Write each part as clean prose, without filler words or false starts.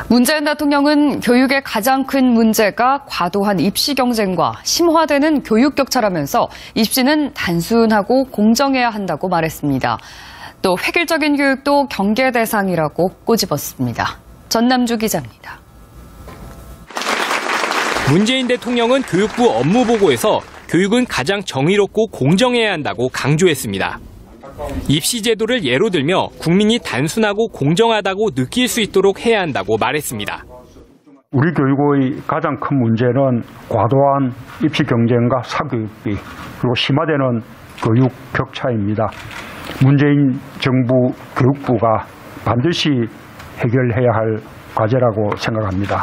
문재인 대통령은 교육의 가장 큰 문제가 과도한 입시 경쟁과 심화되는 교육 격차라면서 입시는 단순하고 공정해야 한다고 말했습니다. 또 획일적인 교육도 경계 대상이라고 꼬집었습니다. 전남주 기자입니다. 문재인 대통령은 교육부 업무보고에서 교육은 가장 정의롭고 공정해야 한다고 강조했습니다. 입시 제도를 예로 들며 국민이 단순하고 공정하다고 느낄 수 있도록 해야 한다고 말했습니다. 우리 교육의 가장 큰 문제는 과도한 입시 경쟁과 사교육비, 그리고 심화되는 교육 격차입니다. 문재인 정부 교육부가 반드시 해결해야 할 과제라고 생각합니다.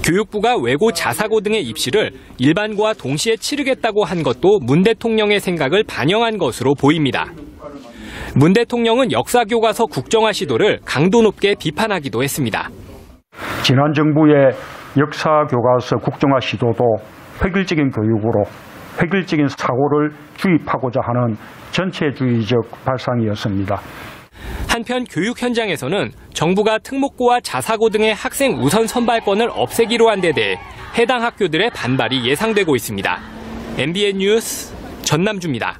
교육부가 외고 자사고 등의 입시를 일반고와 동시에 치르겠다고 한 것도 문 대통령의 생각을 반영한 것으로 보입니다. 문 대통령은 역사교과서 국정화 시도를 강도 높게 비판하기도 했습니다. 지난 정부의 역사교과서 국정화 시도도 획일적인 교육으로 획일적인 사고를 주입하고자 하는 전체주의적 발상이었습니다. 한편 교육 현장에서는 정부가 특목고와 자사고 등의 학생 우선 선발권을 없애기로 한 데 대해 해당 학교들의 반발이 예상되고 있습니다. MBN 뉴스 전남주입니다.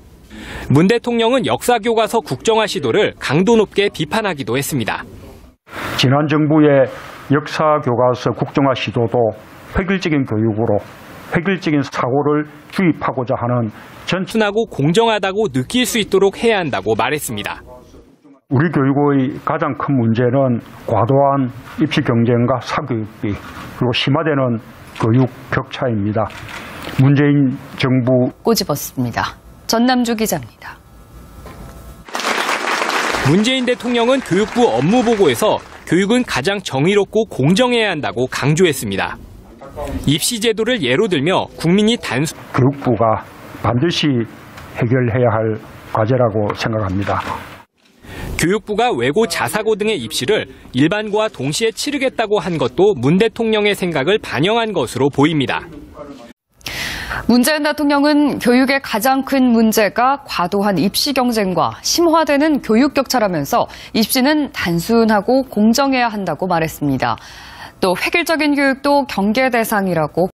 문 대통령은 역사교과서 국정화 시도를 강도 높게 비판하기도 했습니다. 지난 정부의 역사교과서 국정화 시도도 획일적인 교육으로 획일적인 사고를 주입하고자 하는 단순하고 공정하다고 느낄 수 있도록 해야 한다고 말했습니다. 우리 교육의 가장 큰 문제는 과도한 입시 경쟁과 사교육비, 그리고 심화되는 교육 격차입니다. 문재인 정부 꼬집었습니다. 전남주 기자입니다. 문재인 대통령은 교육부 업무보고에서 교육은 가장 정의롭고 공정해야 한다고 강조했습니다. 입시 제도를 예로 들며 국민이 교육부가 반드시 해결해야 할 과제라고 생각합니다. 교육부가 외고 자사고 등의 입시를 일반고와 동시에 치르겠다고 한 것도 문 대통령의 생각을 반영한 것으로 보입니다. 문재인 대통령은 교육의 가장 큰 문제가 과도한 입시 경쟁과 심화되는 교육 격차라면서 입시는 단순하고 공정해야 한다고 말했습니다. 또 획일적인 교육도 경계 대상이라고